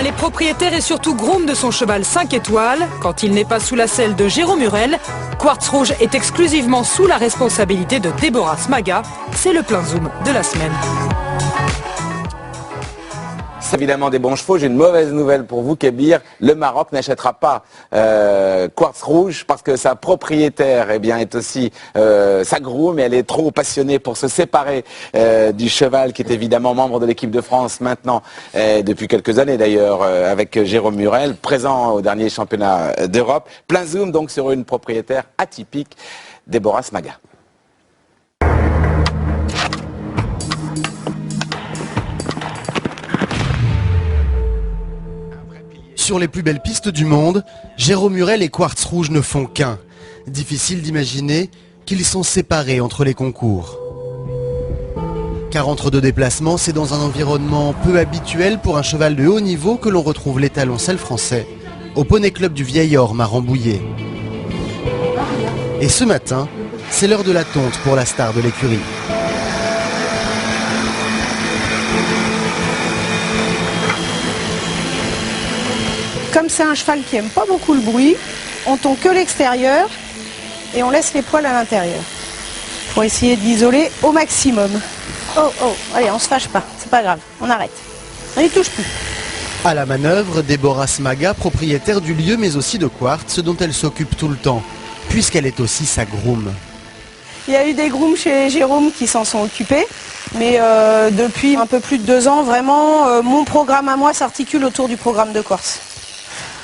Alain, les propriétaires et surtout groom de son cheval 5 étoiles. Quand il n'est pas sous la selle de Jérôme Hurel, Quartz Rouge est exclusivement sous la responsabilité de Déborah Smaga. C'est le plein zoom de la semaine. C'est évidemment des bons chevaux. J'ai une mauvaise nouvelle pour vous, Kébir. Le Maroc n'achètera pas Quartz Rouge parce que sa propriétaire est aussi sa groom, et elle est trop passionnée pour se séparer du cheval qui est évidemment membre de l'équipe de France maintenant, depuis quelques années d'ailleurs, avec Jérôme Hurel, présent au dernier championnat d'Europe. Plein zoom donc sur une propriétaire atypique, Déborah Smaga. Sur les plus belles pistes du monde, Jérôme Hurel et Quartz Rouge ne font qu'un. Difficile d'imaginer qu'ils sont séparés entre les concours. Car entre deux déplacements, c'est dans un environnement peu habituel pour un cheval de haut niveau que l'on retrouve l'étalon selle français, au Poney Club du Vieil Orme à Rambouillet. Et ce matin, c'est l'heure de la tonte pour la star de l'écurie. Comme c'est un cheval qui aime pas beaucoup le bruit, on tond que l'extérieur et on laisse les poils à l'intérieur pour essayer de l'isoler au maximum. Oh, allez, on se fâche pas, c'est pas grave, on arrête. On n'y touche plus. À la manœuvre, Déborah Smaga, propriétaire du lieu mais aussi de Quartz, dont elle s'occupe tout le temps, puisqu'elle est aussi sa groom. Il y a eu des grooms chez Jérôme qui s'en sont occupés, mais depuis un peu plus de 2 ans, vraiment, mon programme à moi s'articule autour du programme de Quartz.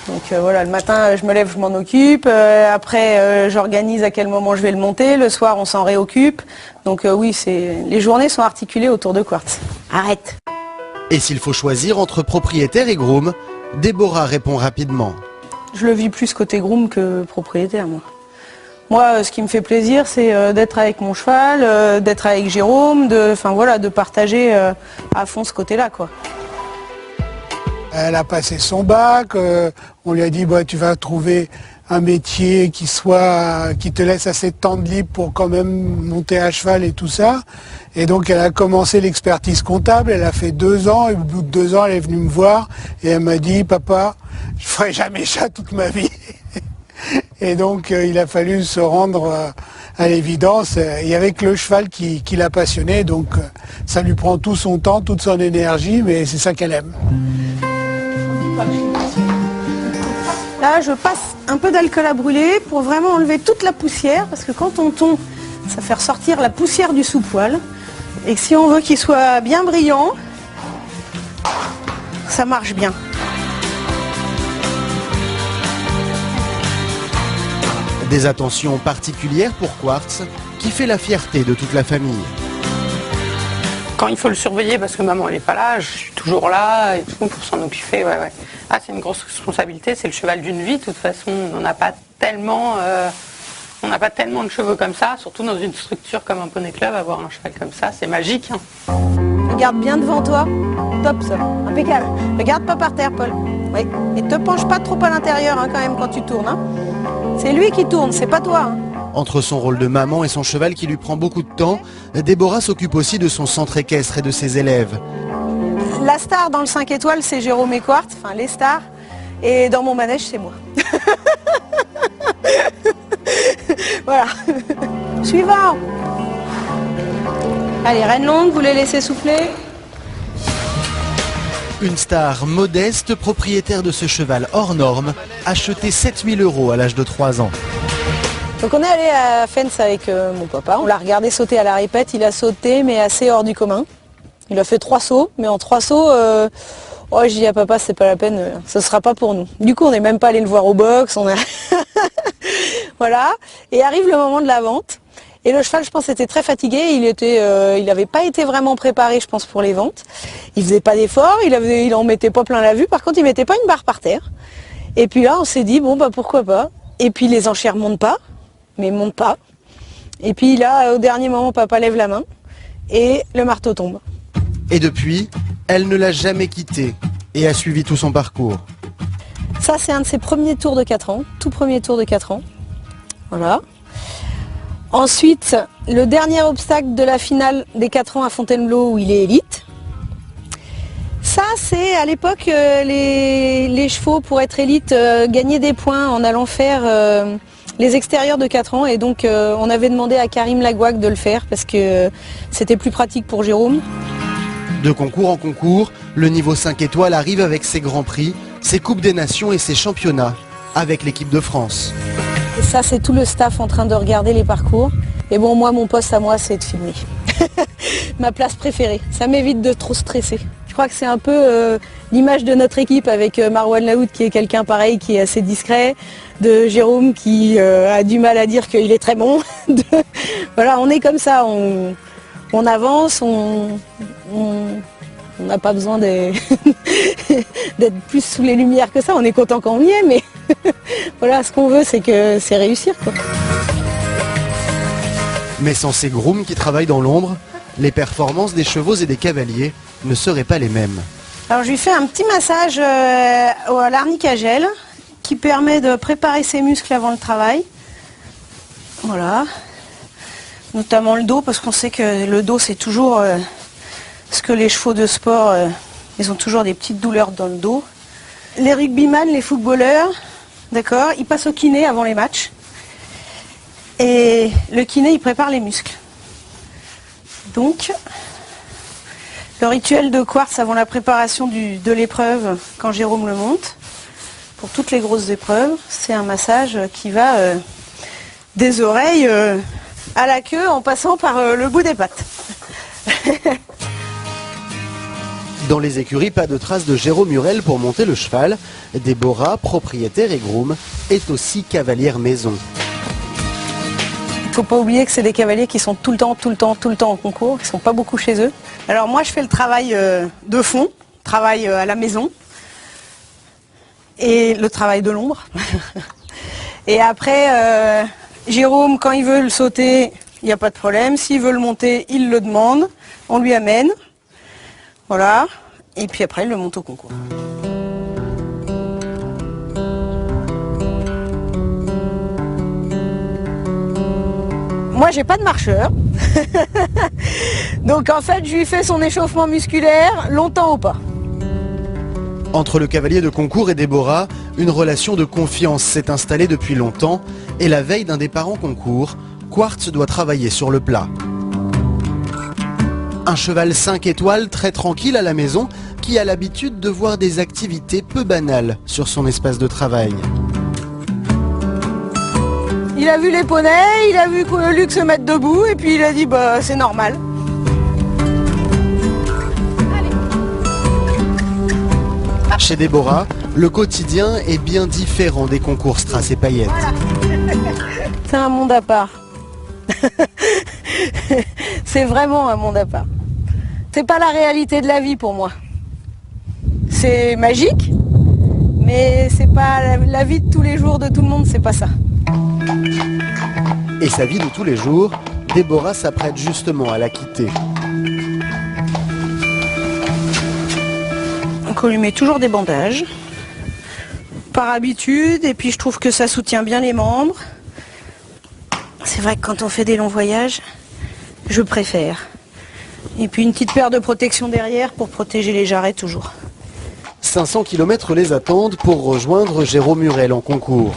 Donc voilà, le matin je me lève, je m'en occupe, après j'organise à quel moment je vais le monter, le soir on s'en réoccupe. Donc oui, les journées sont articulées autour de Quartz. Arrête. Et s'il faut choisir entre propriétaire et groom, Déborah répond rapidement. Je le vis plus côté groom que propriétaire, moi. Moi, ce qui me fait plaisir, c'est d'être avec mon cheval, d'être avec Jérôme, de partager à fond ce côté-là, quoi. Elle a passé son bac, on lui a dit bah, tu vas trouver un métier qui te laisse assez de temps de libre pour quand même monter à cheval et tout ça. Et donc elle a commencé l'expertise comptable, elle a fait 2 ans, et au bout de 2 ans elle est venue me voir et elle m'a dit papa, je ferai jamais ça toute ma vie. Et donc il a fallu se rendre à l'évidence, et avec le cheval qui l'a passionné, donc ça lui prend tout son temps, toute son énergie, mais c'est ça qu'elle aime. Là, je passe un peu d'alcool à brûler pour vraiment enlever toute la poussière, parce que quand on tond, ça fait ressortir la poussière du sous-poil. Et si on veut qu'il soit bien brillant, ça marche bien. Des attentions particulières pour Quartz, qui fait la fierté de toute la famille. Quand il faut le surveiller, parce que maman elle n'est pas là, je suis toujours là et tout pour s'en occuper. Ouais. Ah, c'est une grosse responsabilité, c'est le cheval d'une vie. De toute façon, on n'a pas tellement de chevaux comme ça, surtout dans une structure comme un poney club. Avoir un cheval comme ça, c'est magique. Hein. Regarde bien devant toi, top ça, impeccable. Regarde pas par terre, Paul. Oui. Et te penche pas trop à l'intérieur quand même quand tu tournes. Hein. C'est lui qui tourne, c'est pas toi. Hein. Entre son rôle de maman et son cheval qui lui prend beaucoup de temps, Déborah s'occupe aussi de son centre équestre et de ses élèves. La star dans le 5 étoiles, c'est Jérôme et Quartz, enfin les stars. Et dans mon manège, c'est moi. Voilà. Suivant. Allez, reine longue, vous les laissez souffler. Une star modeste, propriétaire de ce cheval hors norme, acheté 7 000 € à l'âge de 3 ans. Donc on est allé à Fens avec mon papa, on l'a regardé sauter à la répète, il a sauté mais assez hors du commun. Il a fait 3 sauts, mais en 3 sauts, j'ai dit à papa c'est pas la peine, ce sera pas pour nous. Du coup on n'est même pas allé le voir au box, voilà. Et arrive le moment de la vente, et le cheval je pense était très fatigué, il n'avait pas été vraiment préparé je pense pour les ventes. Il faisait pas d'efforts, il en mettait pas plein la vue, par contre il mettait pas une barre par terre. Et puis là on s'est dit bon bah pourquoi pas, et puis les enchères montent pas. Mais monte pas. Et puis là, au dernier moment, papa lève la main et le marteau tombe. Et depuis, elle ne l'a jamais quitté et a suivi tout son parcours. Ça, c'est un de ses premiers tours de 4 ans, tout premier tour de 4 ans. Voilà. Ensuite, le dernier obstacle de la finale des 4 ans à Fontainebleau où il est élite. Ça, c'est à l'époque, les chevaux, pour être élite, gagnaient des points en allant faire les extérieurs de 4 ans. Et donc, on avait demandé à Karim Lagouac de le faire parce que c'était plus pratique pour Jérôme. De concours en concours, le niveau 5 étoiles arrive avec ses grands prix, ses coupes des nations et ses championnats avec l'équipe de France. Et ça, c'est tout le staff en train de regarder les parcours. Et bon, moi, mon poste à moi, c'est de filmer. Ma place préférée. Ça m'évite de trop stresser. Je crois que c'est un peu l'image de notre équipe avec Marwan Laoud qui est quelqu'un pareil, qui est assez discret, de Jérôme qui a du mal à dire qu'il est très bon. Voilà, on est comme ça, on avance, on n'a pas besoin d'être plus sous les lumières que ça. On est content quand on y est, mais voilà, ce qu'on veut, c'est réussir, quoi. Mais sans ces grooms qui travaillent dans l'ombre, les performances des chevaux et des cavaliers ne seraient pas les mêmes. Alors je lui fais un petit massage à l'arnique à gel qui permet de préparer ses muscles avant le travail. Voilà. Notamment le dos, parce qu'on sait que le dos c'est toujours ce que les chevaux de sport, ils ont toujours des petites douleurs dans le dos. Les rugbyman, les footballeurs, d'accord, ils passent au kiné avant les matchs. Et le kiné, il prépare les muscles. Donc, le rituel de quartz avant la préparation de l'épreuve, quand Jérôme le monte, pour toutes les grosses épreuves, c'est un massage qui va des oreilles à la queue en passant par le bout des pattes. Dans les écuries, pas de traces de Jérôme Murel pour monter le cheval. Déborah, propriétaire et groom, est aussi cavalière maison. Il ne faut pas oublier que c'est des cavaliers qui sont tout le temps en concours, qui ne sont pas beaucoup chez eux. Alors moi je fais le travail de fond, travail à la maison, et le travail de l'ombre. Et après, Jérôme, quand il veut le sauter, il n'y a pas de problème. S'il veut le monter, il le demande, on lui amène. Voilà, et puis après il le monte au concours. Moi, j'ai pas de marcheur. Donc en fait, je lui fais son échauffement musculaire, longtemps ou pas. Entre le cavalier de concours et Déborah, une relation de confiance s'est installée depuis longtemps et la veille d'un départ en concours, Quartz doit travailler sur le plat. Un cheval 5 étoiles très tranquille à la maison qui a l'habitude de voir des activités peu banales sur son espace de travail. Il a vu les poneys, il a vu Luc se mettre debout et puis il a dit bah c'est normal. Chez Déborah, le quotidien est bien différent des concours Strass et Paillettes. Voilà. C'est un monde à part. C'est vraiment un monde à part. C'est pas la réalité de la vie pour moi. C'est magique, mais c'est pas la vie de tous les jours de tout le monde, c'est pas ça. Et sa vie de tous les jours, Déborah s'apprête justement à la quitter. Donc on lui met toujours des bandages, par habitude, et puis je trouve que ça soutient bien les membres. C'est vrai que quand on fait des longs voyages, je préfère. Et puis une petite paire de protection derrière pour protéger les jarrets toujours. 500 km les attendent pour rejoindre Jérôme Murel en concours.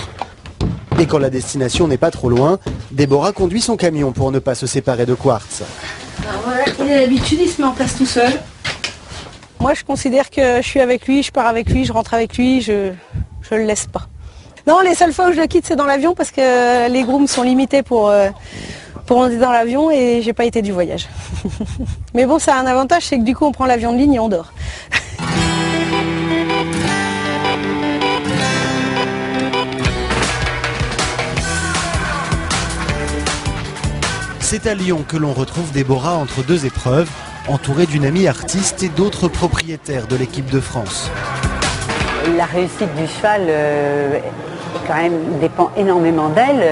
Et quand la destination n'est pas trop loin, Déborah conduit son camion pour ne pas se séparer de Quartz. Alors voilà, il a l'habitude, il se met en place tout seul. Moi je considère que je suis avec lui, je pars avec lui, je rentre avec lui, je le laisse pas. Non, les seules fois où je le quitte c'est dans l'avion parce que les grooms sont limités pour monter dans l'avion et j'ai pas été du voyage. Mais bon, ça a un avantage, c'est que du coup on prend l'avion de ligne et on dort. C'est à Lyon que l'on retrouve Déborah entre deux épreuves, entourée d'une amie artiste et d'autres propriétaires de l'équipe de France. La réussite du cheval quand même dépend énormément d'elle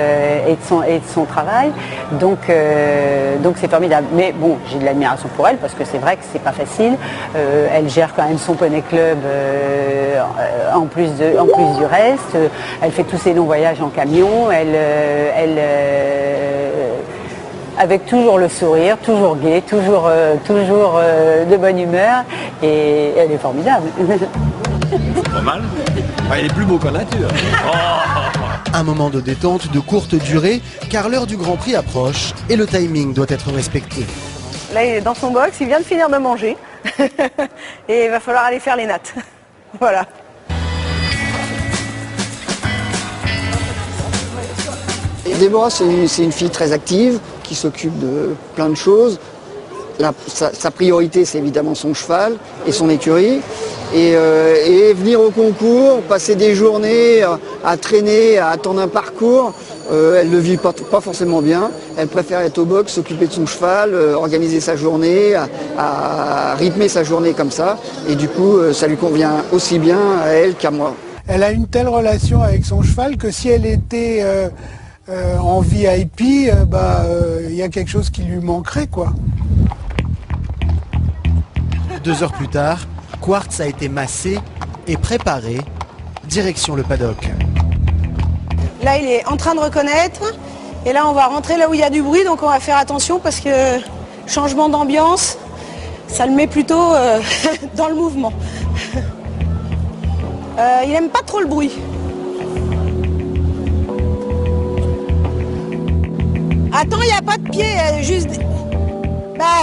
et de son travail, donc c'est formidable. Mais bon, j'ai de l'admiration pour elle parce que c'est vrai que c'est pas facile. Elle gère quand même son poney club en plus du reste. Elle fait tous ses longs voyages en camion. avec toujours le sourire, toujours gai, toujours de bonne humeur, et elle est formidable. Pas mal. Ah, il est plus beau qu'en nature. Un moment de détente de courte durée, car l'heure du Grand Prix approche et le timing doit être respecté. Là, il est dans son box, il vient de finir de manger. Et il va falloir aller faire les nattes. Voilà. Déborah, c'est une fille très active, qui s'occupe de plein de choses. Sa priorité, c'est évidemment son cheval et son écurie. Et venir au concours, passer des journées à traîner, à attendre un parcours, elle ne le vit pas forcément bien. Elle préfère être au box, s'occuper de son cheval, organiser sa journée, à rythmer sa journée comme ça. Et du coup, ça lui convient aussi bien à elle qu'à moi. Elle a une telle relation avec son cheval que si elle était en VIP, il y a quelque chose qui lui manquerait, quoi. 2 heures plus tard, Quartz a été massé et préparé, direction le paddock. Là, il est en train de reconnaître. Et là, on va rentrer là où il y a du bruit, donc on va faire attention parce que changement d'ambiance, ça le met plutôt dans le mouvement. Il aime pas trop le bruit. Attends, il n'y a pas de pied, juste...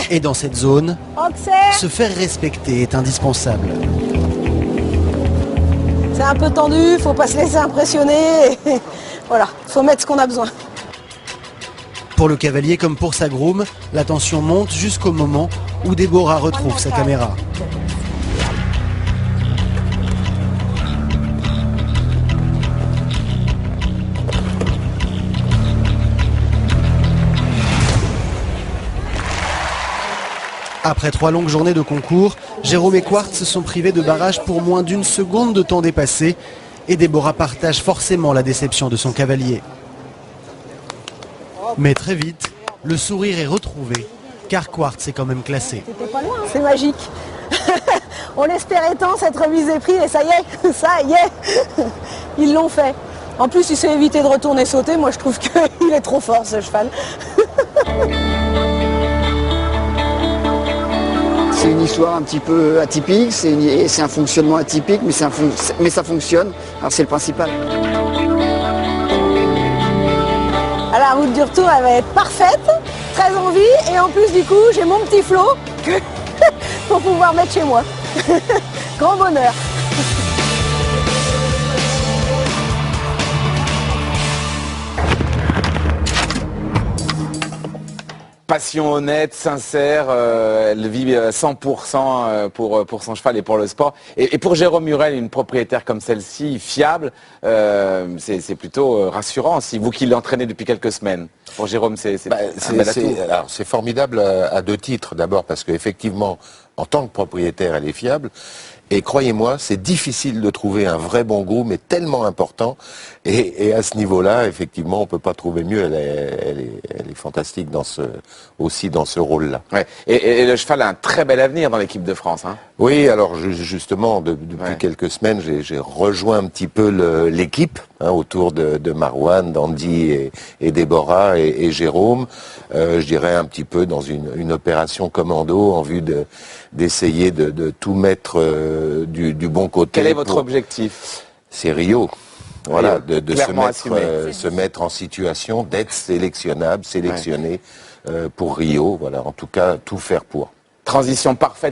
Et dans cette zone, Auxerre, se faire respecter est indispensable. c'est un peu tendu, faut pas se laisser impressionner. Voilà, faut mettre ce qu'on a besoin. Pour le cavalier comme pour sa groom, la tension monte jusqu'au moment où Déborah retrouve sa caméra. Après 3 longues journées de concours, Jérôme et Quartz se sont privés de barrage pour moins d'1 seconde de temps dépassé et Déborah partage forcément la déception de son cavalier. Mais très vite, le sourire est retrouvé, car Quartz est quand même classé. C'était pas loin, c'est magique. On l'espérait tant, cette remise des prix, et ça y est, ils l'ont fait. En plus, il s'est évité de retourner sauter, moi je trouve qu'il est trop fort ce cheval. C'est une histoire un petit peu atypique, c'est un fonctionnement atypique, mais ça fonctionne, alors c'est le principal. Alors, la route du retour, elle va être parfaite, très envie, et en plus du coup, j'ai mon petit flot pour pouvoir mettre chez moi. Grand bonheur. Passion honnête, sincère, elle vit 100% pour son cheval et pour le sport. Et pour Jérôme Murel, une propriétaire comme celle-ci, fiable, c'est plutôt rassurant. Si vous qui l'entraînez depuis quelques semaines, pour Jérôme, c'est formidable à 2 titres. D'abord parce qu'effectivement, en tant que propriétaire, elle est fiable. Et croyez-moi, c'est difficile de trouver un vrai bon groom, mais tellement important. Et à ce niveau-là, effectivement, on peut pas trouver mieux. Elle est fantastique aussi dans ce rôle-là. Ouais. Et le cheval a un très bel avenir dans l'équipe de France. Hein. Oui, alors justement, depuis quelques semaines, j'ai rejoint un petit peu l'équipe autour de Marouane, d'Andy et Déborah et Jérôme. Je dirais un petit peu dans une opération commando en vue d'essayer de tout mettre du bon côté. Quel est votre objectif? C'est Rio. Voilà, Rio, de se mettre en situation d'être sélectionné pour Rio. Voilà, en tout cas, tout faire pour. Transition parfaite